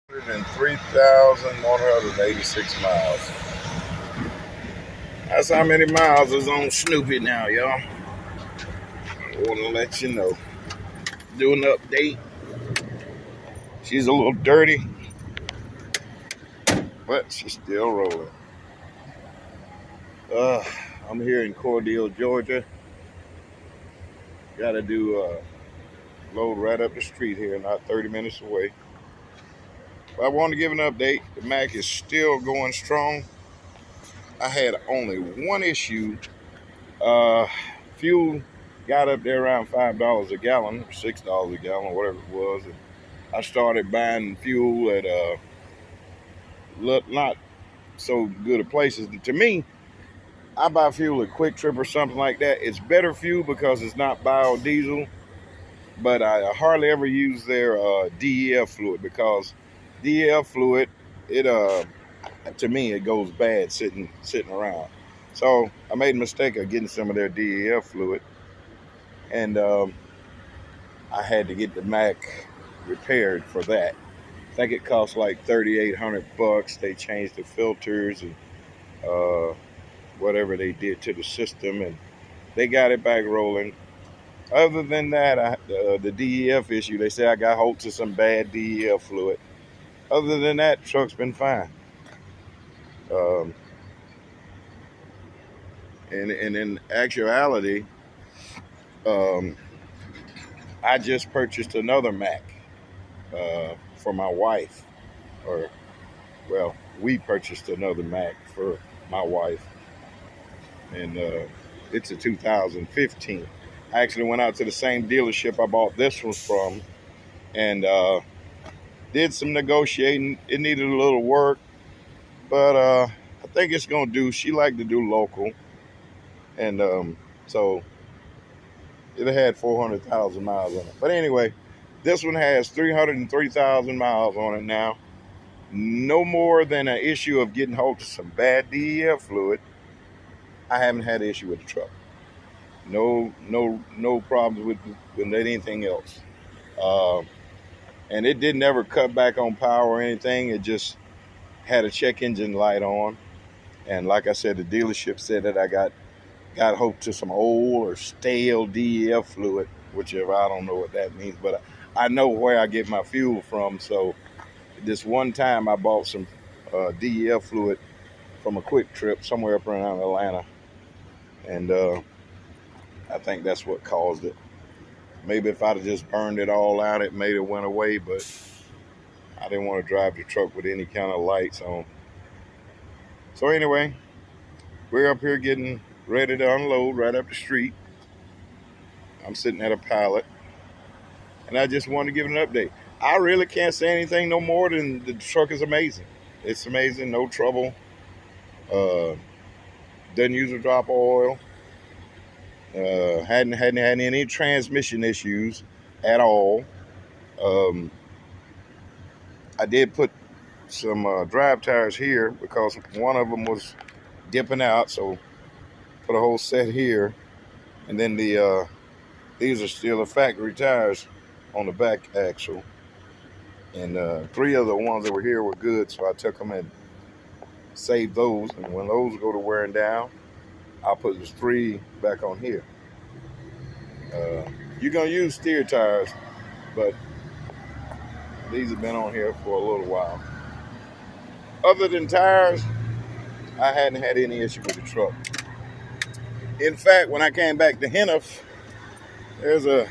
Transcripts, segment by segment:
103,186 miles. That's how many miles is on Snoopy now, y'all. I want to let you know. Do an update. She's a little dirty, but she's still rolling. Uh, I'm here in Cordele, Georgia. Got to do a load right up the street here, not 30 minutes away. But I want to give an update. The Mack is still going strong. I had only one issue. Fuel got up there around $5 a gallon, or $6 a gallon, whatever it was. And I started buying fuel at not so good of places. And to me, I buy fuel at Quick Trip or something like that. It's better fuel because it's not biodiesel, but I hardly ever use their DEF fluid because DEF fluid, it to me it goes bad sitting around. So I made a mistake of getting some of their DEF fluid, and I had to get the Mack repaired for that. I think it cost like $3,800. They changed the filters and whatever they did to the system, and they got it back rolling. Other than that, the DEF issue, they say I got hold to some bad DEF fluid. Other than that, the truck's been fine. And in actuality, I just purchased another Mack for my wife. Or, well, we purchased another Mack for my wife. And it's a 2015. I actually went out to the same dealership I bought this one from and did some negotiating. It needed a little work, but I think it's going to do. She liked to do local. And so it had 400,000 miles on it. But anyway, this one has 303,000 miles on it now. No more than an issue of getting hold of some bad DEF fluid. I haven't had an issue with the truck. No problems with anything else. And it didn't ever cut back on power or anything. It just had a check engine light on. And like I said, the dealership said that I got hooked to some old or stale DEF fluid, whichever, I don't know what that means, but I know where I get my fuel from. So this one time I bought some DEF fluid from a Quick Trip somewhere up around Atlanta. And I think that's what caused it. Maybe if I'd have just burned it all out, it may have went away, but I didn't want to drive the truck with any kind of lights on. So anyway, we're up here getting ready to unload right up the street. I'm sitting at a pallet, and I just wanted to give an update. I really can't say anything no more than the truck is amazing. It's amazing, no trouble. Doesn't use a drop of oil. Hadn't had any transmission issues at all. I did put some drive tires here because one of them was dipping out, so put a whole set here, and then these are still the factory tires on the back axle, and 3 of the ones that were here were good, so I took them and saved those, and when those go to wearing down, I'll put those 3 back on here. You're gonna use steer tires, but these have been on here for a little while. Other than tires, I hadn't had any issue with the truck. In fact, when I came back to Hennef, there's a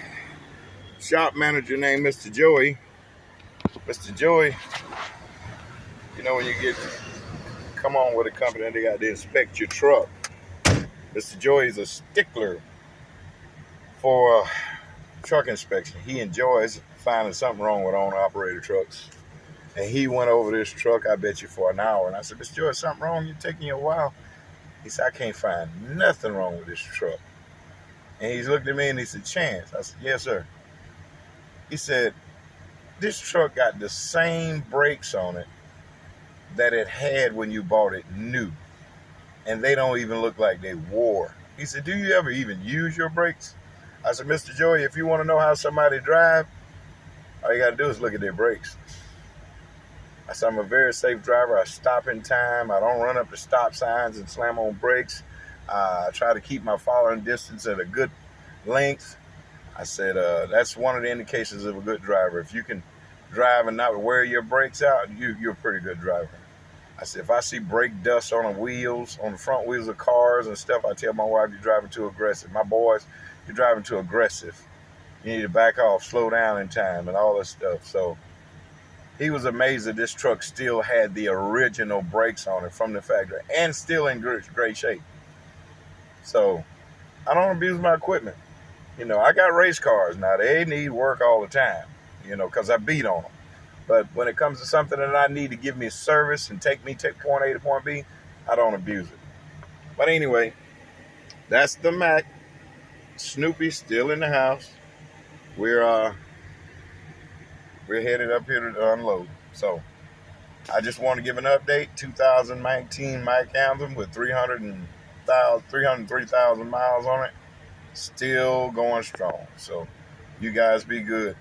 shop manager named Mr. Joey. Mr. Joey, you know, when you come on with a company and they got to inspect your truck, Mr. Joey is a stickler for truck inspection. He enjoys finding something wrong with owner-operator trucks. And he went over this truck, I bet you, for an hour. And I said, Mr. Joey, something wrong? You're taking you a while. He said, I can't find nothing wrong with this truck. And he looked at me and he said, Chance. I said, yes, sir. He said, this truck got the same brakes on it that it had when you bought it new. And they don't even look like they wore. He said, do you ever even use your brakes? I said, Mr. Joey, if you want to know how somebody drive, all you got to do is look at their brakes. said, I'm a very safe driver. I stop in time. I don't run up the stop signs and slam on brakes. I try to keep my following distance at a good length. I said, that's one of the indications of a good driver. If you can drive and not wear your brakes out, you're a pretty good driver. I said, if I see brake dust on the wheels, on the front wheels of cars and stuff, I tell my wife, you're driving too aggressive. My boys, you're driving too aggressive. You need to back off, slow down in time, and all this stuff. So he was amazed that this truck still had the original brakes on it from the factory and still in great shape. So I don't abuse my equipment. I got race cars now. They need work all the time, because I beat on them. But when it comes to something that I need to give me service and take point A to point B, I don't abuse it. But anyway, that's the Mack. Snoopy's still in the house. We're headed up here to unload. So I just want to give an update. 2019 Mack Anthem with 303,000 miles on it. Still going strong. So you guys be good.